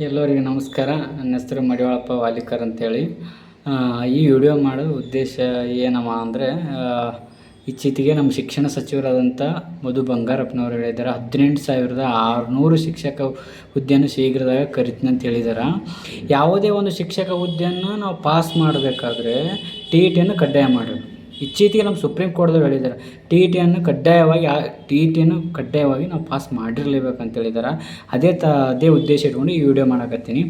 ಎಲ್ಲರಿಗೆ ನಮಸ್ಕಾರ. ನನ್ನ ಹೆಸರು ಮಡಿವಾಳಪ್ಪ ವಾಲಿಕರ್ ಅಂತೇಳಿ. ಈ ವಿಡಿಯೋ ಮಾಡೋ ಉದ್ದೇಶ ಏನಮ್ಮ ಅಂದರೆ, ಇತ್ತೀಚೆಗೆ ನಮ್ಮ ಶಿಕ್ಷಣ ಸಚಿವರಾದಂಥ ಮಧು ಬಂಗಾರಪ್ಪನವರು ಹೇಳಿದ್ದಾರೆ 18,600 ಶಿಕ್ಷಕ ಹುದ್ದೆಯನ್ನು ಶೀಘ್ರದಾಗ ಕರಿತೀನಿ ಅಂತ ಹೇಳಿದ್ದಾರೆ. ಯಾವುದೇ ಒಂದು ಶಿಕ್ಷಕ ಹುದ್ದೆಯನ್ನು ನಾವು ಪಾಸ್ ಮಾಡಬೇಕಾದ್ರೆ TETಯನ್ನು ಕಡ್ಡಾಯ ಮಾಡಬೇಕು. ಇತ್ತೀಚೆಗೆ ನಮ್ಮ ಸುಪ್ರೀಂ ಕೋರ್ಟ್ದವ್ರು ಹೇಳಿದ್ದಾರೆ TETಯನ್ನು ಕಡ್ಡಾಯವಾಗಿ ನಾವು ಪಾಸ್ ಮಾಡಿರಲೇಬೇಕಂತ ಹೇಳಿದ್ದಾರೆ. ಅದೇ ಉದ್ದೇಶ ಇಟ್ಕೊಂಡು ಈ ವಿಡಿಯೋ ಮಾಡಕತ್ತೀನಿ.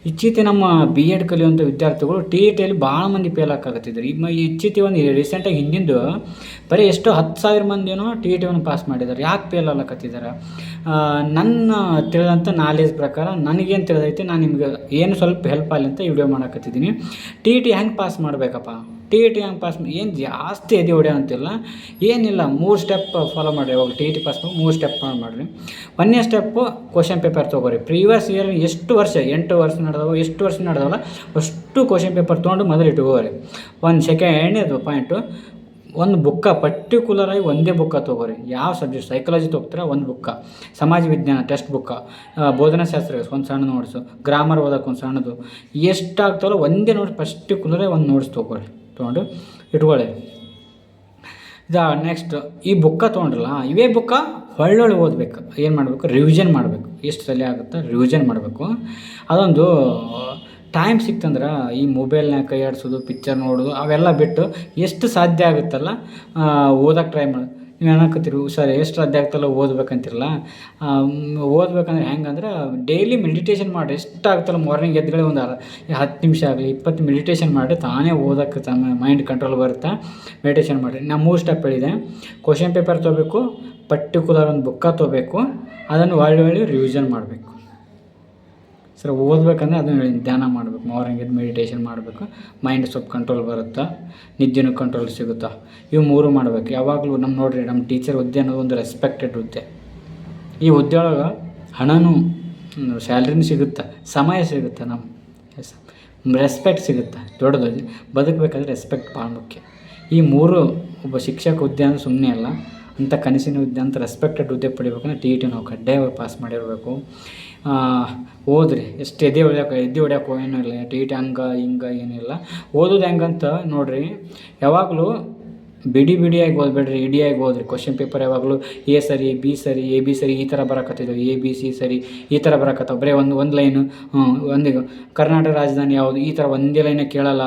ಇತ್ತೀಚೆಗೆ ನಮ್ಮ BEd ಕಲಿಯುವಂಥ ವಿದ್ಯಾರ್ಥಿಗಳು TETಯಲ್ಲಿ ಭಾಳ ಮಂದಿ ಫೇಲ್ ಆಗಕತ್ತಿದ್ರು. ಇತ್ತೀಚೆಗೆ ಒಂದು ರೀಸೆಂಟಾಗಿ ಹಿಂದಿಂದು ಬರೀ ಎಷ್ಟು 10,000 ಮಂದಿನೋ TETಯನ್ನು ಪಾಸ್ ಮಾಡಿದ್ದಾರೆ. ಯಾಕೆ ಫೇಲ್ ಆಗ್ಲಕತ್ತಿದ್ದಾರೆ? ನನ್ನ ತಿಳಿದಂಥ ನಾಲೆಜ್ ಪ್ರಕಾರ ನನಗೇನು ತಿಳಿದೈತೆ ನಾನು ನಿಮ್ಗೆ ಏನು ಸ್ವಲ್ಪ ಹೆಲ್ಪ್ ಆಗಲಿ ಅಂತ ವಿಡಿಯೋ ಮಾಡಕತ್ತಿದ್ದೀನಿ. TET ಹೆಂಗೆ ಪಾಸ್ ಮಾಡಬೇಕಪ್ಪ? TET ಹೆಂಗೆ ಪಾಸ್ ಏನು ಜಾಸ್ತಿ ಎದೆ ಹೊಡೆಯೋ ಅಂತಿಲ್ಲ, ಏನಿಲ್ಲ, 3 ಸ್ಟೆಪ್ ಫಾಲೋ ಮಾಡಿರಿ. ಅವಾಗ TET ಪಾಸ್ 3 ಸ್ಟೆಪ್ ಮಾಡಿರಿ. 1ನೇ ಸ್ಟೆಪ್ಪು ಕ್ವಶನ್ ಪೇಪರ್ ತೊಗೊರಿ. ಪ್ರೀವಿಯಸ್ ಇಯರ್ ಎಷ್ಟು ವರ್ಷ ನಡೆದವಲ್ಲ ಅಷ್ಟು ಕ್ವಶನ್ ಪೇಪರ್ ತೊಗೊಂಡು ಮೊದಲು ಇಟ್ಕೋರಿ. ಎರಡನೇದು ಪಾಯಿಂಟು, ಒಂದು ಬುಕ್ಕ ಪರ್ಟಿಕ್ಯುಲರಾಗಿ ಒಂದೇ ಬುಕ್ಕ ತೊಗೋರಿ. ಯಾವ ಸಬ್ಜೆಕ್ಟ್, ಸೈಕಾಲಜಿ ತೊಗೊತೀರ ಒಂದು ಬುಕ್ಕ, ಸಮಾಜ ವಿಜ್ಞಾನ ಟೆಕ್ಸ್ಟ್ ಬುಕ್ಕ, ಬೋಧನಾಶಾಸ್ತ್ರ ಒಂದು ಸಣ್ಣ ನೋಟ್ಸು, ಗ್ರಾಮರ್ ಓದೋಕೆ ಒಂದು ಸಣ್ಣದು, ಎಷ್ಟಾಗ್ತಾವಲ್ಲ ಒಂದೇ ನೋಟ್ಸ್ ಪರ್ಟಿಕ್ಯುಲರಾಗಿ ಒಂದು ನೋಟ್ಸ್ ತೊಗೊಂಡು ಇಟ್ಕೊಳ್ಳಿ. ನೆಕ್ಸ್ಟ್ ಈ ಬುಕ್ಕ ತೊಗೊಂಡ್ರಲ್ಲ, ಇವೇ ಬುಕ್ಕ ಒಳ್ಳೊಳ್ಳೆ ಓದಬೇಕು. ಏನು ಮಾಡಬೇಕು? ರಿವಿಷನ್ ಮಾಡಬೇಕು. ಎಷ್ಟು ಸಲ ಆಗುತ್ತಾ ರಿವಿಷನ್ ಮಾಡಬೇಕು. ಅದೊಂದು ಟೈಮ್ ಸಿಕ್ತಂದ್ರೆ ಈ ಮೊಬೈಲ್ನಾಗ ಕೈ ಆಡಿಸೋದು, ಪಿಕ್ಚರ್ ನೋಡೋದು ಅವೆಲ್ಲ ಬಿಟ್ಟು ಎಷ್ಟು ಸಾಧ್ಯ ಆಗುತ್ತಲ್ಲ ಓದೋಕ್ಕೆ ಟ್ರೈ ಮಾಡಿ. ನೀವು ಏನಕ್ಕತ್ತೀರಿ ಸರ್ ಎಷ್ಟು ಸಾಧ್ಯ ಆಗ್ತಲ್ಲ ಓದ್ಬೇಕಂತಿರಲ್ಲ, ಓದ್ಬೇಕಂದ್ರೆ ಹೆಂಗಂದ್ರೆ ಡೈಲಿ ಮೆಡಿಟೇಷನ್ ಮಾಡಿ. ಎಷ್ಟಾಗ್ತಲ್ಲ ಮಾರ್ನಿಂಗ್ ಎದ್ದುಗಳೇ ಒಂದು 10 ನಿಮಿಷ ಆಗಲಿ 20 ಮೆಡಿಟೇಷನ್ ಮಾಡಿ ತಾನೇ ಓದೋಕ್ಕೆ ಮೈಂಡ್ ಕಂಟ್ರೋಲ್ ಬರುತ್ತೆ. ಮೆಡಿಟೇಷನ್ ಮಾಡಿರಿ. ನಾನು 3 ಸ್ಟೆಪ್ ಹೇಳಿದೆ. ಕ್ವಶನ್ ಪೇಪರ್ ತೊಗೋಬೇಕು, ಪರ್ಟಿಕ್ಯುಲರ್ ಒಂದು ಬುಕ್ಕ ತೊಗೋಬೇಕು, ಅದನ್ನು ಒಳ್ಳೆ ರಿವಿಷನ್ ಮಾಡಬೇಕು. ಸರ್ ಓದಬೇಕಂದ್ರೆ ಅದನ್ನು ಧ್ಯಾನ ಮಾಡಬೇಕು, ಮಾರ್ನಿಂಗ್ ಎದ್ದು ಮೆಡಿಟೇಷನ್ ಮಾಡಬೇಕು, ಮೈಂಡ್ ಸ್ವಲ್ಪ ಕಂಟ್ರೋಲ್ ಬರುತ್ತೆ, ನಿದ್ದೆನೂ ಕಂಟ್ರೋಲ್ ಸಿಗುತ್ತೆ. ಇವು 3 ಮಾಡಬೇಕು. ಯಾವಾಗಲೂ ನೋಡಿರಿ ನಮ್ಮ ಟೀಚರ್ ಹುದ್ದೆ ಅನ್ನೋದು ಒಂದು ರೆಸ್ಪೆಕ್ಟೆಡ್ ಹುದ್ದೆ. ಈ ಹುದ್ದೆ ಒಳಗೆ ಹಣನೂ ಸ್ಯಾಲ್ರಿನೂ ಸಿಗುತ್ತೆ, ಸಮಯ ಸಿಗುತ್ತೆ, ನಮ್ಮ ರೆಸ್ಪೆಕ್ಟ್ ಸಿಗುತ್ತೆ. ದೊಡ್ಡದು ಬದುಕಬೇಕಾದ್ರೆ ರೆಸ್ಪೆಕ್ಟ್ ಭಾಳ ಮುಖ್ಯ. ಈ 3 ಒಬ್ಬ ಶಿಕ್ಷಕ ಹುದ್ದೆ ಅಂದರೆ ಸುಮ್ಮನೆ ಅಲ್ಲ, ಅಂಥ ಕನಸಿನ ಹುದ್ದೆ ಅಂತ ರೆಸ್ಪೆಕ್ಟೆಡ್ ಹುದ್ದೆ ಪಡಿಬೇಕಂದ್ರೆ TET ನಾವು ಕಡ್ಡಾಯವಾಗಿ ಪಾಸ್ ಮಾಡಿರಬೇಕು. ಓದ್ರಿ. ಎಷ್ಟು ಎದೆ ಹೊಡ್ಯೋಕೆ ಏನೂ ಇಲ್ಲ. TET ಹಿಂಗೆ ಏನಿಲ್ಲ. ಓದೋದು ಹೆಂಗಂತ ನೋಡಿರಿ, ಯಾವಾಗಲೂ ಬಿಡಿಯಾಗಿ ಓದಬೇಡ್ರಿ, ಇಡಿಯಾಗಿ ಓದ್ರಿ. ಕ್ವಶನ್ ಪೇಪರ್ ಯಾವಾಗಲೂ A ಸರಿ, B ಸರಿ, AB ಸರಿ ಈ ಥರ ಬರಕತ್ತಿದ್ದವು, ABC ಸರಿ ಈ ಥರ ಬರಕತ್ತವೆ. ಬರೀ ಒಂದು ಲೈನು, ಒಂದು ಕರ್ನಾಟಕ ರಾಜಧಾನಿ ಯಾವುದು ಈ ಥರ ಒಂದೇ ಲೈನೇ ಕೇಳಲ್ಲ.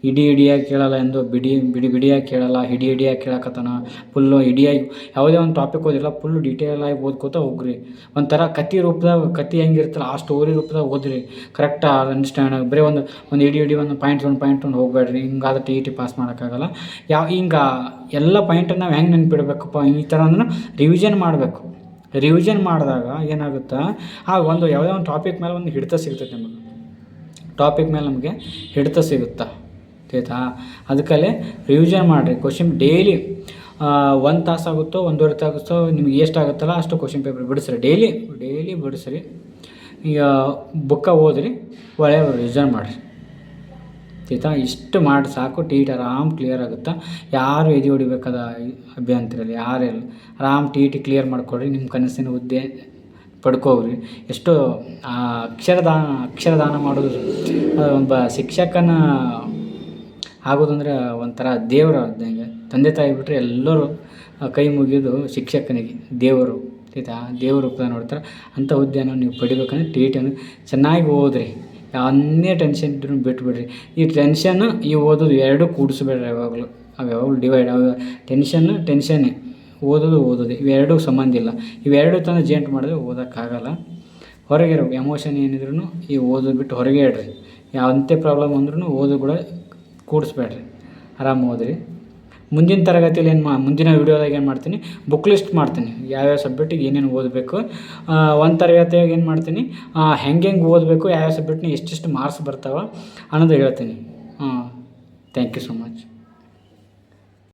ಇಡಿಯಾಗಿ ಕೇಳಲ್ಲ, ಎಂದು ಬಿಡಿಯಾಗಿ ಕೇಳಲ್ಲ, ಹಿಡಿಯಾಗಿ ಕೇಳಕತ್ತಾನ. ಫುಲ್ಲು ಇಡಿಯಾಗಿ ಯಾವುದೇ ಒಂದು ಟಾಪಿಕ್ ಓದಿರಲ್ಲ, ಫುಲ್ಲು ಡೀಟೇಲಾಗಿ ಓದ್ಕೋತಾ ಹೋಗ್ರಿ. ಒಂಥರ ಕತೆ ಹೆಂಗಿರ್ತಲ್ಲ ಆ ಸ್ಟೋರಿ ರೂಪದಾಗ ಓದ್ರಿ. ಕರೆಕ್ಟಾಗಿ ಅಂಡರ್ಸ್ಟ್ಯಾಂಡ್. ಬರೀ ಒಂದು ಒಂದು ಪಾಯಿಂಟ್ ಹೋಗಬೇಡ್ರಿ. ಹಿಂಗಾದ್ರೆ TET ಪಾಸ್ ಮಾಡೋಕ್ಕಾಗಲ್ಲ. ಹಿಂಗೆ ಎಲ್ಲ ಪಾಯಿಂಟನ್ನು ನಾವು ಹೆಂಗೆ ನೆನ್ಪಿಡ್ಬೇಕಪ್ಪ ಈ ಥರ ಅಂದ್ರೆ ರಿವಿಷನ್ ಮಾಡಬೇಕು. ರಿವಿಷನ್ ಮಾಡಿದಾಗ ಏನಾಗುತ್ತೆ, ಒಂದು ಯಾವುದೇ ಒಂದು ಟಾಪಿಕ್ ಮೇಲೆ ಒಂದು ಹಿಡಿತ ಸಿಗ್ತೈತೆ. ನಮಗೆ ಹಿಡಿತ ಸಿಗುತ್ತಾ ಆಯ್ತಾ? ಅದಕ್ಕಲ್ಲೇ ರಿವಿಷನ್ ಮಾಡಿರಿ. ಕ್ವಶನ್ ಡೈಲಿ 1 ತಾಸಾಗುತ್ತೋ 1.5 ತಾಸಾಗುತ್ತೋ ನಿಮ್ಗೆ ಎಷ್ಟಾಗುತ್ತಲ್ಲ ಅಷ್ಟು ಕ್ವಶನ್ ಪೇಪರ್ ಬಿಡಿಸ್ರಿ. ಡೈಲಿ ಬಿಡಿಸ್ರಿ. ಈಗ ಬುಕ್ಕ ಓದಿರಿ, ಒಳ್ಳೆಯ ರಿವಿಷನ್ ಮಾಡಿರಿ ಆಯ್ತಾ? ಇಷ್ಟು ಮಾಡಿ ಸಾಕು. TET ಆರಾಮ್ ಕ್ಲಿಯರ್ ಆಗುತ್ತೆ. ಯಾರು ಎದೆ ಹೊಡಿಬೇಕಾದ ಅಭ್ಯಂತರಲ್ಲ, ಯಾರೆಲ್ಲ ಆರಾಮ್ TET ಕ್ಲಿಯರ್ ಮಾಡಿಕೊಡ್ರಿ. ನಿಮ್ಮ ಕನಸಿನ ಹುದ್ದೆ ಪಡ್ಕೋರಿ. ಎಷ್ಟೋ ಅಕ್ಷರದಾನ ಮಾಡೋದು, ಒಬ್ಬ ಶಿಕ್ಷಕನ ಆಗೋದಂದ್ರೆ ಒಂಥರ ದೇವರು ಇದ್ದಂಗೆ. ತಂದೆ ತಾಯಿ ಬಿಟ್ಟರೆ ಎಲ್ಲರೂ ಕೈ ಮುಗಿಯೋದು ಶಿಕ್ಷಕನಿಗೆ, ದೇವರು ಆಯ್ತಾ? ದೇವ್ರ ರೂಪದಾಗ ನೋಡ್ತಾರೆ. ಅಂಥ ಹುದ್ದೆಯನ್ನು ನೀವು ಪಡಿಬೇಕಂದ್ರೆ TETಯನ್ನು ಚೆನ್ನಾಗಿ ಓದ್ರಿ. ಯಾವನ್ನೇ ಟೆನ್ಷನ್ ಇದ್ರೂ ಬಿಟ್ಬಿಡ್ರಿ. ಈ ಟೆನ್ಷನ್ನು ಈ ಓದೋದು ಎರಡೂ ಕೂಡಿಸ್ಬೇಡ್ರಿ. ಯಾವಾಗಲೂ ಡಿವೈಡ್. ಟೆನ್ಷನ್ನೇ, ಓದೋದು ಇವೆರಡೂ ಸಂಬಂಧ ಇಲ್ಲ. ಇವೆರಡೂ ತಂದು ಜೇಂಟ್ ಮಾಡಿದ್ರೆ ಓದೋಕ್ಕಾಗಲ್ಲ. ಹೊರಗೆ ಇರೋ ಎಮೋಷನ್ ಏನಿದ್ರು ಈ ಓದೋದು ಬಿಟ್ಟು ಹೊರಗೆ ಇಡ್ರಿ. ಯಾವುದೇ ಪ್ರಾಬ್ಲಮ್ ಅಂದ್ರೂ ಓದೋ ಕೂಡ ಕೂಡಿಸ್ಬೇಡ್ರಿ. ಆರಾಮ್ ಓದ್ರಿ. ಮುಂದಿನ ತರಗತಿಯಲ್ಲಿ ಮುಂದಿನ ವೀಡಿಯೋದಾಗ ಏನು ಮಾಡ್ತೀನಿ, ಬುಕ್ ಲಿಸ್ಟ್ ಮಾಡ್ತೀನಿ. ಯಾವ್ಯಾವ ಸಬ್ಜೆಕ್ಟಿಗೆ ಏನೇನು ಓದಬೇಕು. ಒಂದು ತರಗತಿಯಾಗ ಏನು ಮಾಡ್ತೀನಿ, ಹೆಂಗೆ ಓದಬೇಕು, ಯಾವ್ಯಾವ ಸಬ್ಜೆಕ್ಟ್ನ ಎಷ್ಟೆಷ್ಟು ಮಾರ್ಕ್ಸ್ ಬರ್ತಾವೆ ಅನ್ನೋದು ಹೇಳ್ತೀನಿ. Thank you so much.